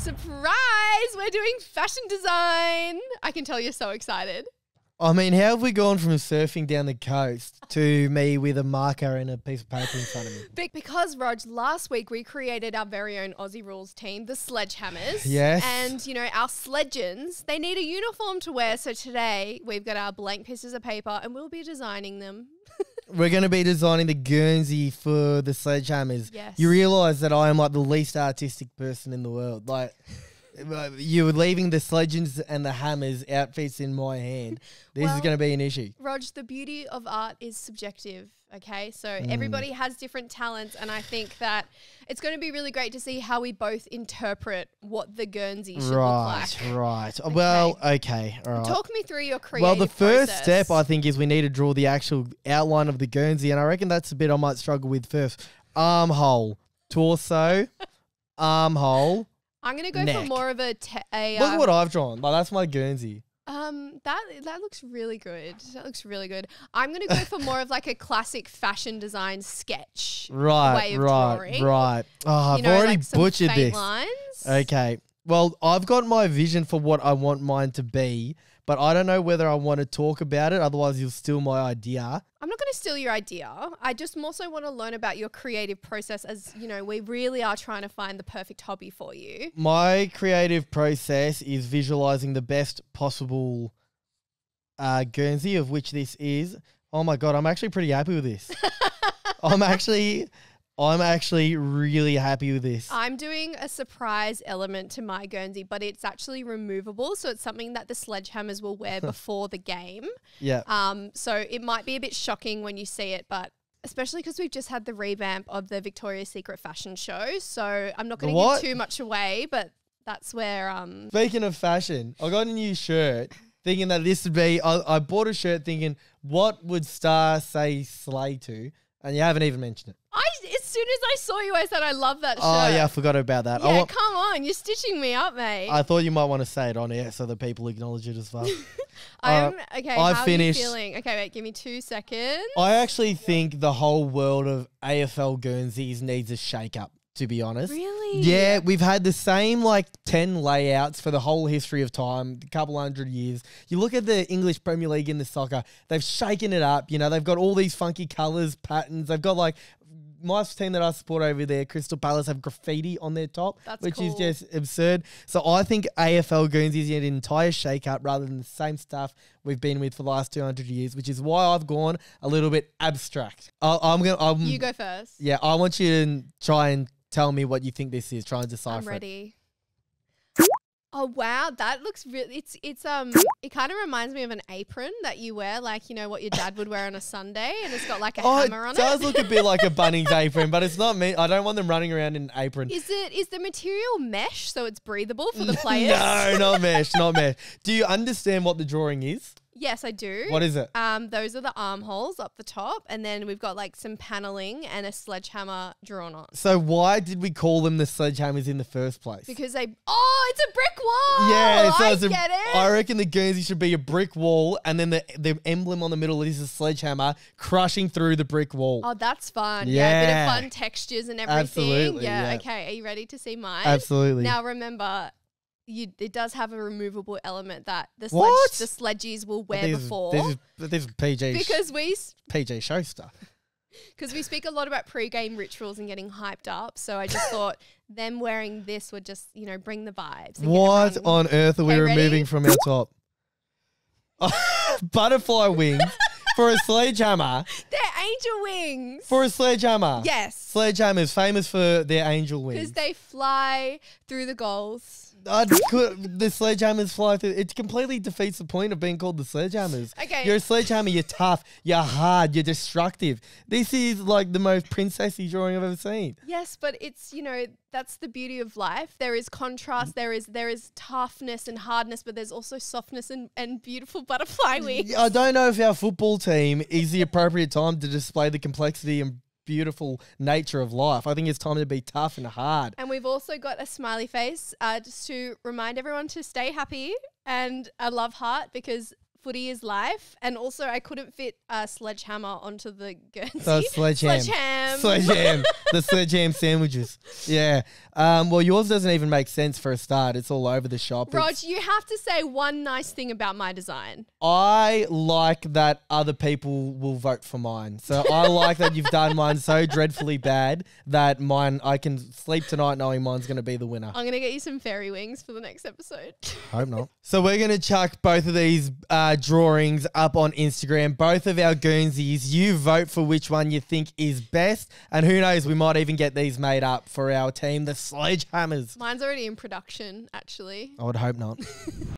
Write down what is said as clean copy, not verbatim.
Surprise! We're doing fashion design. I can tell you're so excited. I mean, how have we gone from surfing down the coast to me with a marker and a piece of paper in front of me? Because, Rog, last week we created our very own Aussie Rules team, the Sledgehammers. Yes. And, you know, our sledgeons, they need a uniform to wear. So today we've got our blank pieces of paper and we'll be designing them. We're going to be designing the Guernsey for the Sledgehammers. Yes. You realise that I am like the least artistic person in the world. Like, you were leaving the Sledgeons and the Hammers outfits in my hand. This is going to be an issue. Rog, the beauty of art is subjective, okay? So everybody has different talents, and I think that it's going to be really great to see how we both interpret what the Guernsey should look like. Right. Well, okay. All right. Talk me through your creative Well, the first process. step, I think, is we need to draw the actual outline of the Guernsey, and I reckon that's a bit I might struggle with first. Armhole, torso, armhole. I'm going to go neck. for more of a... Look at what I've drawn. Like, that's my Guernsey. That looks really good. That looks really good. I'm going to go for more of like a classic fashion design sketch way of drawing. Right. Oh, I've already like some butchered faint this. lines. Okay. Well, I've got my vision for what I want mine to be, but I don't know whether I want to talk about it. Otherwise, you'll steal my idea. I'm not going to steal your idea. I just more so want to learn about your creative process as, you know, we really are trying to find the perfect hobby for you. My creative process is visualizing the best possible Guernsey, of which this is. Oh my God, I'm actually pretty happy with this. I'm actually really happy with this. I'm doing a surprise element to my Guernsey, but it's actually removable. So it's something that the Sledgehammers will wear before the game. Yeah. So it might be a bit shocking when you see it, but especially because we've just had the revamp of the Victoria's Secret fashion show. So I'm not going to give too much away, but that's where... Speaking of fashion, I got a new shirt thinking that this would be... I bought a shirt thinking, what would Star say slay to? And you haven't even mentioned it. As soon as I saw you, I said, I love that shirt. Oh, yeah, I forgot about that. Yeah, come on. You're stitching me up, mate. I thought you might want to say it on air so that people acknowledge it as well. Okay, I've how finished. are you feeling? Okay, wait, give me 2 seconds. I actually think the whole world of AFL Guernseys needs a shake-up, to be honest. Really? Yeah, we've had the same 10 layouts for the whole history of time, a couple 100 years. You look at the English Premier League in the soccer, they've shaken it up. You know, they've got all these funky colours, patterns. They've got my team that I support over there, Crystal Palace, have graffiti on their top, which is just absurd. So I think AFL Guernseys need an entire shake-up rather than the same stuff we've been with for the last 200 years, which is why I've gone a little bit abstract. You go first. Yeah, I want you to try and tell me what you think this is. Try and decipher I'm ready. Oh wow, that looks really. It kind of reminds me of an apron that you wear, like you know what your dad would wear on a Sunday, and it's got like a hammer on it. It does look a bit like a Bunnings apron, but it's not me. I don't want them running around in an apron. Is the material mesh so it's breathable for the players? No, not mesh, not mesh. Do you understand what the drawing is? Yes, I do. What is it? Those are the armholes up the top, and then we've got some paneling and a sledgehammer drawn on. So why did we call them the Sledgehammers in the first place? Because it's a brick wall. Yeah, so I get it. I reckon the Guernsey should be a brick wall, and then the emblem on the middle is a sledgehammer crushing through the brick wall. Oh, that's fun. Yeah. A bit of fun textures and everything. Absolutely, Yeah. yeah. Okay. Are you ready to see mine? Absolutely. Now remember, it does have a removable element that the sledgies will wear before. This is PJ. Because PJ show stuff. Because we speak a lot about pre-game rituals and getting hyped up. So I just thought them wearing this would just, bring the vibes. What on earth are we removing from our top? Butterfly wings for a sledgehammer. They're angel wings. For a sledgehammer. Yes. Sledgehammer is famous for their angel wings. Because they fly through the goals. The sledgehammers fly through. It completely defeats the point of being called the sledgehammers. Okay. You're a sledgehammer, you're tough, you're hard, you're destructive. This is the most princessy drawing I've ever seen. Yes, but it's, that's the beauty of life. There is contrast, there is toughness and hardness, but there's also softness and beautiful butterfly wings. I don't know if our football team is the appropriate time to display the complexity and beautiful nature of life. I think it's time to be tough and hard. And we've also got a smiley face just to remind everyone to stay happy and a love heart, because footy is life. And also I couldn't fit a sledgehammer onto the Guernsey. So Sledgeham. Sledgeham. The sledgeham sandwiches. Yeah. Well, yours doesn't even make sense for a start. It's all over the shop. Rog, you have to say one nice thing about my design. I like that other people will vote for mine. So I like that you've done mine so dreadfully bad that I can sleep tonight knowing mine's going to be the winner. I'm going to get you some fairy wings for the next episode. Hope not. So we're going to chuck both of these drawings up on Instagram. Both of our Guernseys. You vote for which one you think is best. And who knows, we might even get these made up for our team, the Sledgehammers. Mine's already in production, actually. I would hope not.